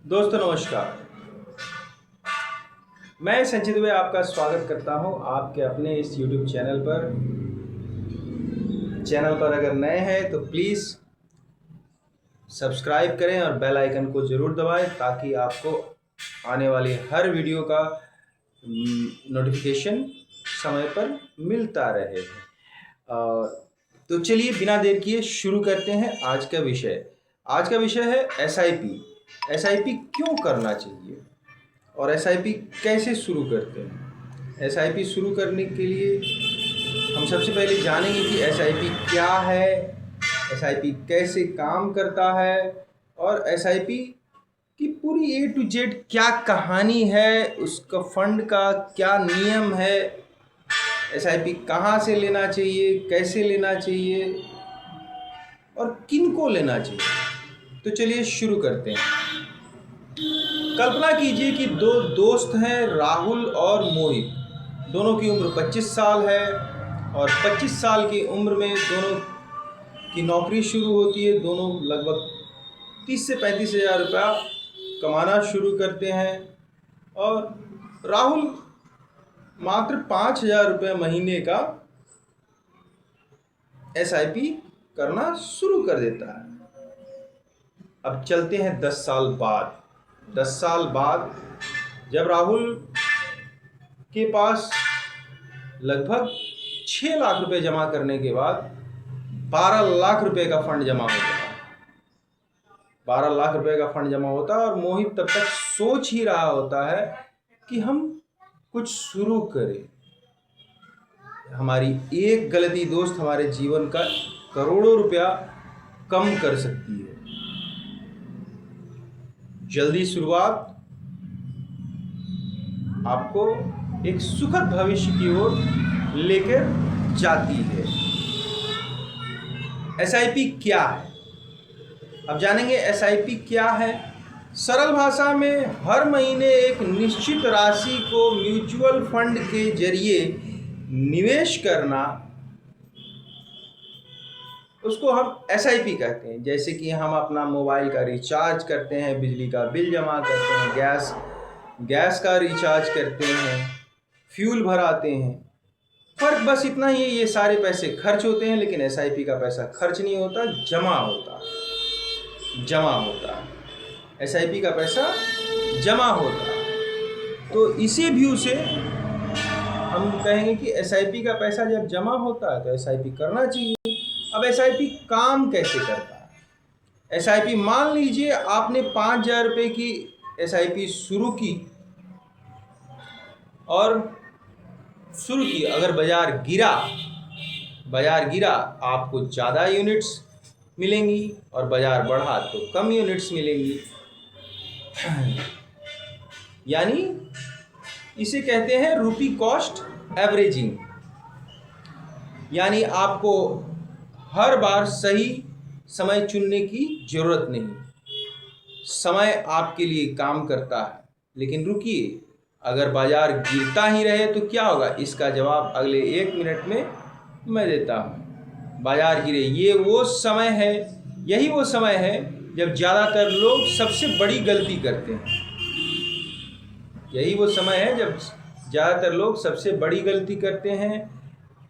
दोस्तों नमस्कार। मैं संचित दुबे आपका स्वागत करता हूं आपके अपने इस YouTube चैनल पर अगर नए हैं तो प्लीज़ सब्सक्राइब करें और बेल आइकन को ज़रूर दबाएं ताकि आपको आने वाली हर वीडियो का नोटिफिकेशन समय पर मिलता रहे। तो चलिए बिना देर किए शुरू करते हैं आज का विषय। आज का विषय है SIP। SIP क्यों करना चाहिए और SIP कैसे शुरू करते हैं। SIP शुरू करने के लिए हम सबसे पहले जानेंगे कि SIP क्या है, SIP कैसे काम करता है और SIP की पूरी A to Z क्या कहानी है, उसका फंड का क्या नियम है, SIP कहाँ से लेना चाहिए, कैसे लेना चाहिए और किन को लेना चाहिए। तो चलिए शुरू करते हैं। कल्पना कीजिए कि दो दोस्त हैं, राहुल और मोहित। दोनों की उम्र 25 साल है और 25 साल की उम्र में दोनों की नौकरी शुरू होती है। दोनों लगभग 30 से 35 हज़ार रुपया कमाना शुरू करते हैं और राहुल मात्र 5,000 रुपये महीने का SIP करना शुरू कर देता है। अब चलते हैं 10 साल बाद। 10 साल बाद जब राहुल के पास लगभग 6 लाख रुपए जमा करने के बाद 12 लाख रुपए का फंड जमा होता है। 12 लाख रुपए का फंड जमा होता है और मोहित तब तक सोच ही रहा होता है कि हम कुछ शुरू करें। हमारी एक गलती दोस्त हमारे जीवन का करोड़ों रुपया कम कर सकती है। जल्दी शुरुआत आपको एक सुखद भविष्य की ओर लेकर जाती है। SIP क्या है, अब जानेंगे SIP क्या है। सरल भाषा में हर महीने एक निश्चित राशि को म्यूचुअल फंड के जरिए निवेश करना, उसको हम SIP कहते हैं। जैसे कि हम अपना मोबाइल का रिचार्ज करते हैं, बिजली का बिल जमा करते हैं, गैस का रिचार्ज करते हैं, फ्यूल भराते हैं। फर्क बस इतना ही है, ये सारे पैसे खर्च होते हैं लेकिन SIP का पैसा खर्च नहीं होता, जमा होता है। SIP का पैसा जमा होता है। तो इसी व्यू से हम कहेंगे कि SIP का पैसा जब जमा होता है तो SIP करना चाहिए। अब SIP काम कैसे करता है। SIP मान लीजिए आपने 5,000 रुपये की SIP शुरू की अगर बाजार गिरा आपको ज़्यादा यूनिट्स मिलेंगी और बाजार बढ़ा तो कम यूनिट्स मिलेंगी। यानी इसे कहते हैं रुपी कॉस्ट एवरेजिंग। यानी आपको हर बार सही समय चुनने की जरूरत नहीं, समय आपके लिए काम करता है। लेकिन रुकिए, अगर बाजार गिरता ही रहे तो क्या होगा, इसका जवाब अगले 1 मिनट में मैं देता हूँ। बाजार गिरे, यही वो समय है जब ज़्यादातर लोग सबसे बड़ी गलती करते हैं। यही वो समय है जब ज़्यादातर लोग सबसे बड़ी गलती करते हैं,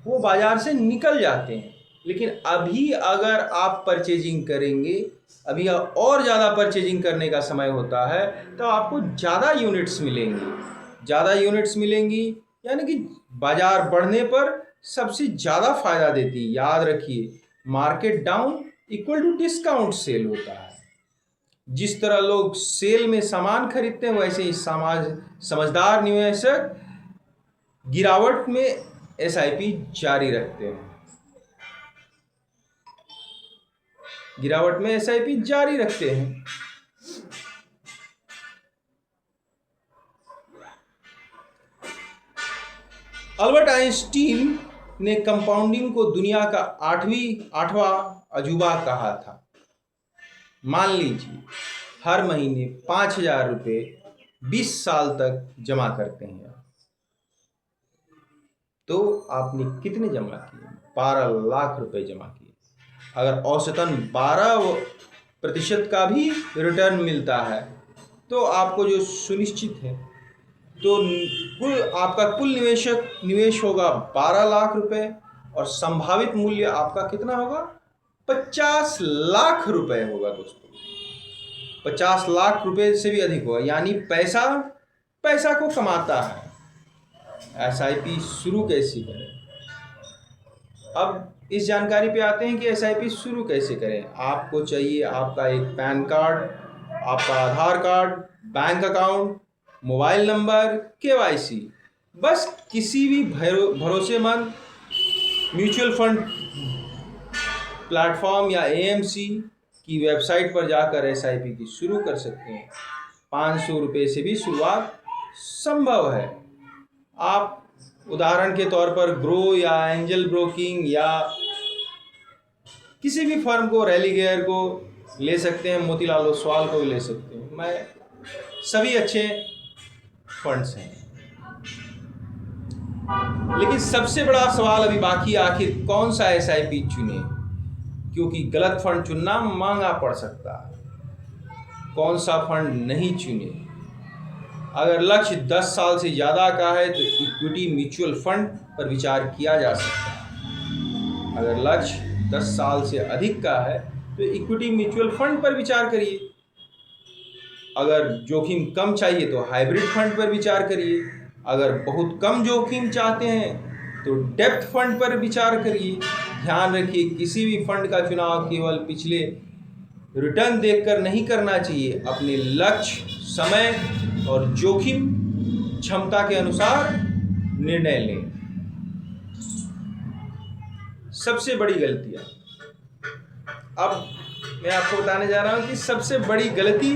वो बाजार से निकल जाते हैं। लेकिन अभी अगर आप परचेजिंग करेंगे, अभी और ज़्यादा परचेजिंग करने का समय होता है, तो आपको ज़्यादा यूनिट्स मिलेंगी। यानी कि बाजार बढ़ने पर सबसे ज़्यादा फायदा देती है। याद रखिए, market down equal to discount sale होता है। जिस तरह लोग सेल में सामान खरीदते हैं, वैसे ही समझदार निवेशक गिरावट में SIP जारी रखते हैं। अल्बर्ट आइंस्टीन ने कंपाउंडिंग को दुनिया का आठवां अजूबा कहा था। मान लीजिए हर महीने 5,000 रुपये 20 साल तक जमा करते हैं, तो आपने कितने जमा किए? 12 लाख रुपए जमा किए। अगर औसतन 12% का भी रिटर्न मिलता है तो आपको जो सुनिश्चित है, तो आपका कुल निवेश होगा 12 लाख रुपए और संभावित मूल्य आपका कितना होगा? 50 लाख रुपए होगा दोस्तों। 50 लाख रुपए से भी अधिक होगा, यानी पैसा पैसा को कमाता है। एसआईपी शुरू कैसे करें? अब इस जानकारी पे आते हैं कि एसआईपी शुरू कैसे करें। आपको चाहिए आपका एक पैन कार्ड, आपका Aadhaar card, bank account, mobile number, KYC. बस किसी भी भरोसेमंद म्यूचुअल फंड प्लेटफॉर्म या एएमसी की वेबसाइट पर जाकर एसआईपी की शुरू कर सकते हैं। 500 रुपये से भी शुरुआत संभव है। आप उदाहरण के तौर पर ग्रो या एंजल ब्रोकिंग या किसी भी फर्म को, रेलिगेयर को ले सकते हैं, मोतीलाल ओसवाल को भी ले सकते हैं। मैं सभी अच्छे फंड्स हैं, लेकिन सबसे बड़ा सवाल अभी बाकी, आखिर कौन सा एसआईपी चुने, क्योंकि गलत फंड चुनना महंगा पड़ सकता है। कौन सा फंड नहीं चुने? अगर लक्ष्य 10 साल से ज़्यादा का है तो इक्विटी म्यूचुअल फंड पर विचार किया जा सकता है। अगर लक्ष्य 10 साल से अधिक का है तो इक्विटी म्यूचुअल फंड पर विचार करिए। अगर जोखिम कम चाहिए तो हाइब्रिड फंड पर विचार करिए। अगर बहुत कम जोखिम चाहते हैं तो डेप्थ फंड पर विचार करिए। ध्यान रखिए, किसी भी फंड का चुनाव केवल पिछले रिटर्न देखकर नहीं करना चाहिए। अपने लक्ष्य, समय और जोखिम क्षमता के अनुसार निर्णय लें। सबसे बड़ी गलतियां, अब मैं आपको बताने जा रहा हूं कि सबसे बड़ी गलती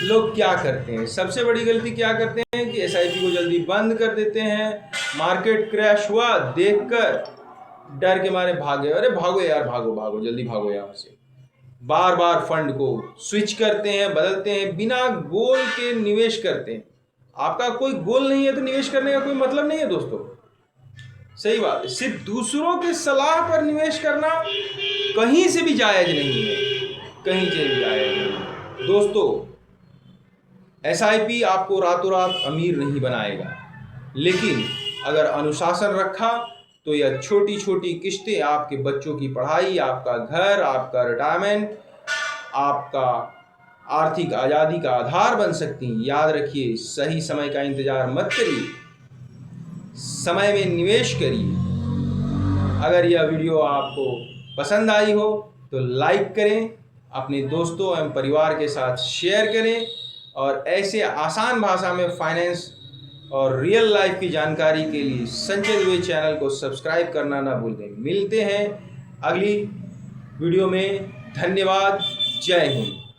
लोग क्या करते हैं। सबसे बड़ी गलती क्या करते हैं कि एसआईपी को जल्दी बंद कर देते हैं। मार्केट क्रैश हुआ देखकर डर के मारे भागे, अरे भागो यार, भागो भागो, जल्दी भागो यहाँ से। बार बार फंड को स्विच करते हैं, बदलते हैं, बिना गोल के निवेश करते हैं। आपका कोई गोल नहीं है तो निवेश करने का कोई मतलब नहीं है दोस्तों। सही बात है। सिर्फ दूसरों के सलाह पर निवेश करना कहीं से भी जायज नहीं है, कहीं से भी जायज नहीं। दोस्तों, एसआईपी आपको रातों रात अमीर नहीं बनाएगा, लेकिन अगर अनुशासन रखा तो यह छोटी छोटी किस्तें आपके बच्चों की पढ़ाई, आपका घर, आपका रिटायरमेंट, आपका आर्थिक आज़ादी का आधार बन सकती हैं। याद रखिए, सही समय का इंतजार मत करिए, समय में निवेश करिए। अगर यह वीडियो आपको पसंद आई हो तो लाइक करें, अपने दोस्तों एवं परिवार के साथ शेयर करें और ऐसे आसान भाषा में फाइनेंस और रियल लाइफ की जानकारी के लिए संजय दुबे चैनल को सब्सक्राइब करना ना भूलें। मिलते हैं अगली वीडियो में। धन्यवाद। जय हिंद।